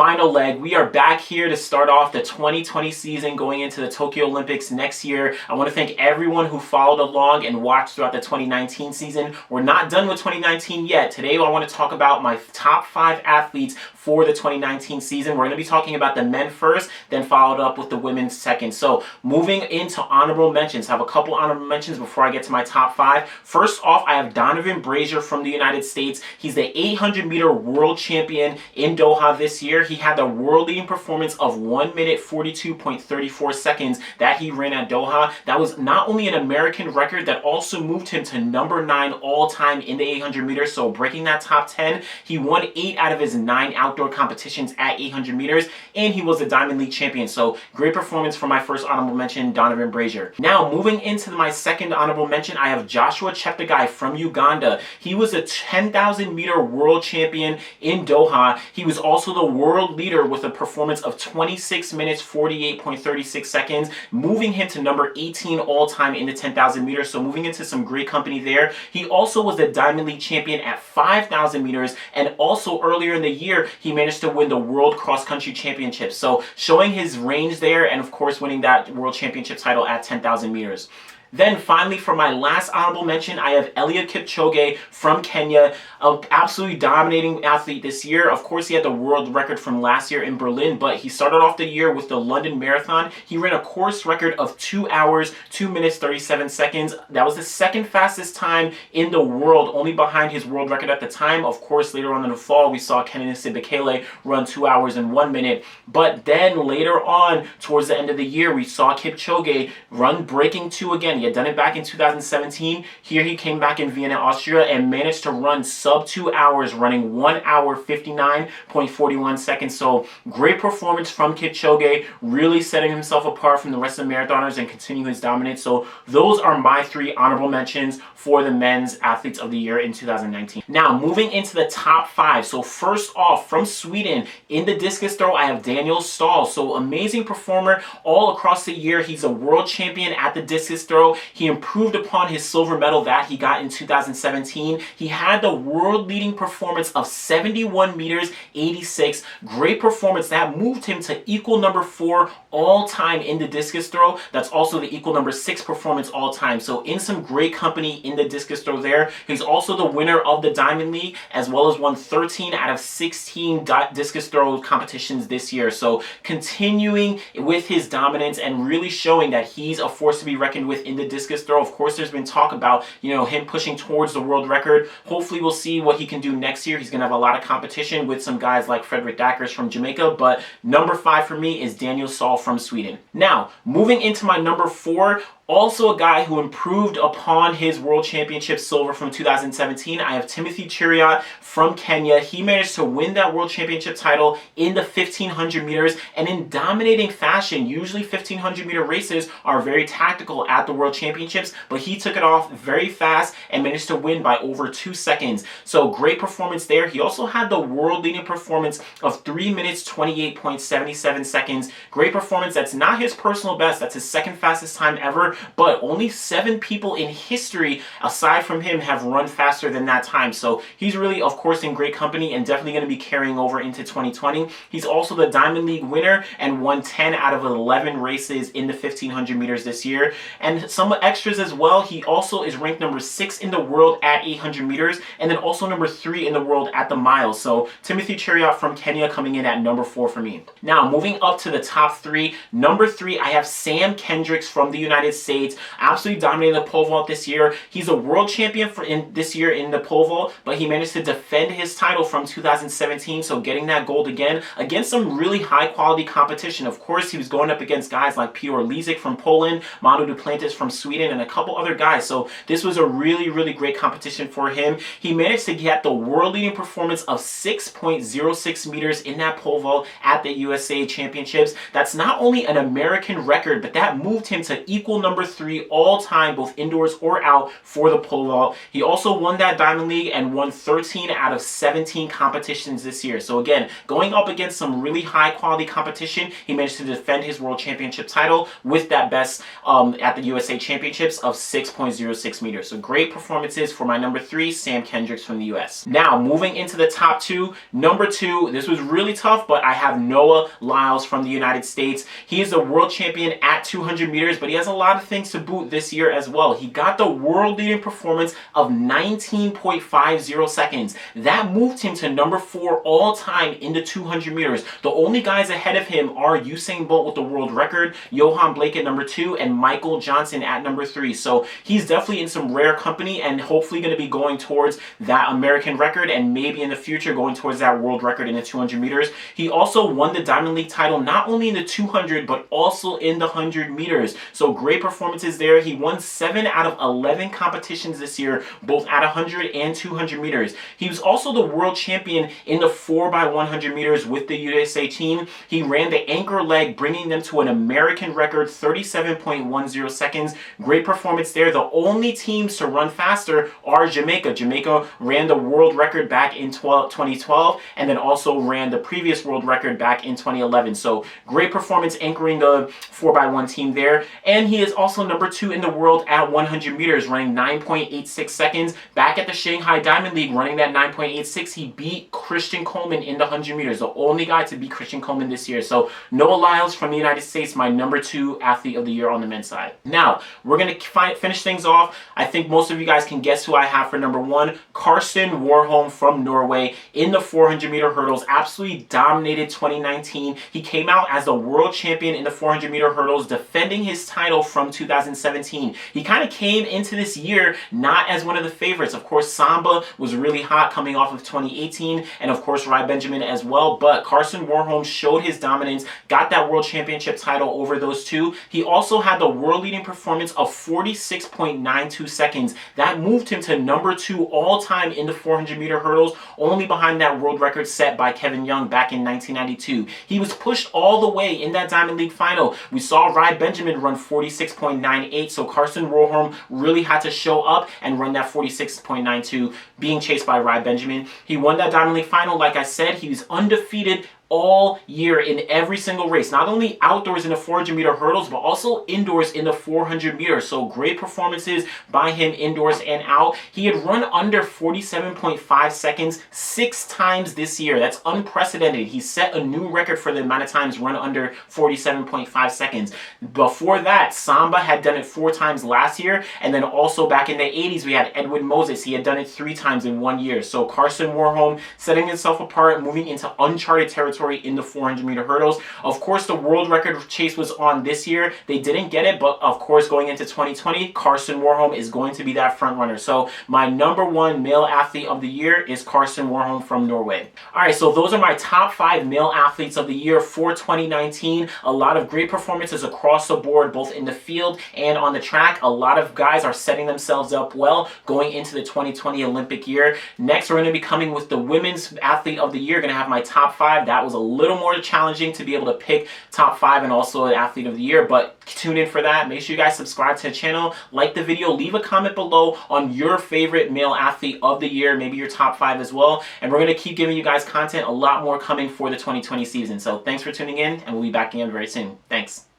final leg. We are back here to start off the 2020 season going into the Tokyo Olympics next year. I want to thank everyone who followed along and watched throughout the 2019 season. We're not done with 2019 yet. Today I want to talk about my top 5 athletes for the 2019 season. We're going to be talking about the men first, then followed up with the women second. So moving into honorable mentions, I have a couple honorable mentions before I get to my top 5. First off, I have Donovan Brazier from the United States. He's the 800-meter world champion in Doha this year. He had the world-leading performance of 1 minute 42.34 seconds that he ran at Doha. That was not only an American record, that also moved him to number 9 all-time in the 800 meters. So breaking that top 10, he won 8 out of his 9 outdoor competitions at 800 meters, and he was a Diamond League champion. So great performance for my first honorable mention, Donovan Brazier. Now moving into my second honorable mention, I have Joshua Cheptigei from Uganda. He was a 10,000 meter world champion in Doha. He was also the world leader with a performance of 26 minutes 48.36 seconds, moving him to number 18 all-time in the 10,000 meters. So moving into some great company there. He also was the Diamond League champion at 5,000 meters, and also earlier in the year he managed to win the World Cross Country Championship. So showing his range there, and of course winning that World Championship title at 10,000 meters. Then finally, for my last honorable mention, I have Eliud Kipchoge from Kenya, an absolutely dominating athlete this year. Of course, he had the world record from last year in Berlin, but he started off the year with the London Marathon. He ran a course record of 2 hours, 2 minutes, 37 seconds. That was the second fastest time in the world, only behind his world record at the time. Of course, later on in the fall, we saw Cheptigei run 2 hours and 1 minute. But then later on, towards the end of the year, we saw Kipchoge run breaking 2 again. He had done it back in 2017. Here he came back in Vienna, Austria, and managed to run sub 2 hours, running 1 hour 59.41 seconds. So great performance from Kipchoge, really setting himself apart from the rest of the marathoners and continuing his dominance. So those are my 3 honorable mentions for the men's athletes of the year in 2019. Now moving into the top 5. So first off, from Sweden in the discus throw, I have Daniel Stahl. So amazing performer all across the year. He's a world champion at the discus throw. He improved upon his silver medal that he got in 2017. He had the world leading performance of 71 meters 86. Great performance that moved him to equal number 4 all time in the discus throw. That's also the equal number 6 performance all time. So in some great company in the discus throw there. He's also the winner of the Diamond League, as well as won 13 out of 16 discus throw competitions this year. So continuing with his dominance and really showing that he's a force to be reckoned with in the discus throw. Of course, there's been talk about, him pushing towards the world record. Hopefully we'll see what he can do next year. He's going to have a lot of competition with some guys like Frederick Dackers from Jamaica, but number 5 for me is Daniel Stahl from Sweden. Now, moving into my number 4, also a guy who improved upon his World Championship silver from 2017. I have Cheruiyot from Kenya. He managed to win that World Championship title in the 1500 meters, and in dominating fashion. Usually 1500 meter races are very tactical at the World Championships, but he took it off very fast and managed to win by over 2 seconds. So great performance there. He also had the world leading performance of 3 minutes 28.77 seconds. Great performance. That's not his personal best. That's his second fastest time ever. But only 7 people in history aside from him have run faster than that time. So he's really, of course, in great company and definitely going to be carrying over into 2020. He's also the Diamond League winner and won 10 out of 11 races in the 1500 meters this year. And some extras as well. He also is ranked number 6 in the world at 800 meters, and then also number 3 in the world at the mile. So Cheruiyot from Kenya coming in at number 4 for me. Now moving up to the top 3. Number 3, I have Sam Kendricks from the United States. Absolutely dominating the pole vault this year. He's a world champion this year in the pole vault, but he managed to defend his title from 2017, so getting that gold again against some really high quality competition. Of course, he was going up against guys like Piotr Lizik from Poland, Manu Duplantis from Sweden, and a couple other guys. So this was a really great competition for him. He managed to get the world leading performance of 6.06 meters in that pole vault at the USA Championships. That's not only an American record, but that moved him to equal number number 3 all-time, both indoors or out, for the pole vault. He also won that Diamond League and won 13 out of 17 competitions this year. So again, going up against some really high-quality competition, he managed to defend his world championship title with that best at the USA Championships of 6.06 meters. So great performances for my number 3, Sam Kendricks from the US. Now, moving into the top 2, number 2, this was really tough, but I have Noah Lyles from the United States. He is the world champion at 200 meters, but he has a lot of things to boot this year as well. He got the world-leading performance of 19.50 seconds. That moved him to number 4 all-time in the 200 meters. The only guys ahead of him are Usain Bolt with the world record, Johan Blake at number 2, and Michael Johnson at number 3. So he's definitely in some rare company and hopefully going to be going towards that American record and maybe in the future going towards that world record in the 200 meters. He also won the Diamond League title not only in the 200 but also in the 100 meters. So great performances there. He won 7 out of 11 competitions this year, both at 100 and 200 meters. He was also the world champion in the 4x100 meters with the USA team. He ran the anchor leg, bringing them to an American record 37.10 seconds. Great performance there. The only teams to run faster are Jamaica. Jamaica ran the world record back in 2012 and then also ran the previous world record back in 2011. So great performance anchoring the 4x1 team there. And he is also number 2 in the world at 100 meters, running 9.86 seconds. Back at the Shanghai Diamond League, running that 9.86, he beat Christian Coleman in the 100 meters, the only guy to beat Christian Coleman this year. So Noah Lyles from the United States, my number 2 athlete of the year on the men's side. Now, we're going to finish things off. I think most of you guys can guess who I have for number 1. Karsten Warholm from Norway in the 400 meter hurdles. Absolutely dominated 2019. He came out as the world champion in the 400 meter hurdles, defending his title from 2017. He kind of came into this year not as one of the favorites. Of course, Samba was really hot coming off of 2018, and of course, Rai Benjamin as well. But Karsten Warholm showed his dominance, got that world championship title over those two. He also had the world leading performance of 46.92 seconds. That moved him to number 2 all time in the 400 meter hurdles, only behind that world record set by Kevin Young back in 1992. He was pushed all the way in that Diamond League final. We saw Rai Benjamin run 46.98, so Karsten Warholm really had to show up and run that 46.92, being chased by Rai Benjamin. He won that Diamond League final. Like I said, he was undefeated all year in every single race, not only outdoors in the 400 meter hurdles, but also indoors in the 400 meters. So great performances by him indoors and out. He had run under 47.5 seconds 6 times this year. That's unprecedented. He set a new record for the amount of times run under 47.5 seconds. Before that, Samba had done it 4 times last year, and then also back in the 80s, we had Edwin Moses. He had done it 3 times in 1 year. So Karsten Warholm setting himself apart, moving into uncharted territory in the 400 meter hurdles. Of course, the world record chase was on this year. They didn't get it, but of course, going into 2020, Karsten Warholm is going to be that front runner. So my number 1 male athlete of the year is Karsten Warholm from Norway. All right, so those are my top 5 male athletes of the year for 2019. A lot of great performances across the board, both in the field and on the track. A lot of guys are setting themselves up well going into the 2020 Olympic year. Next, we're going to be coming with the women's athlete of the year. Going to have my top 5. That was a little more challenging to be able to pick top 5 and also an athlete of the year, but tune in for that. Make sure you guys subscribe to the channel, like the video, leave a comment below on your favorite male athlete of the year, maybe your top 5 as well, and we're going to keep giving you guys content, a lot more coming for the 2020 season. So thanks for tuning in, and we'll be back again very soon. Thanks.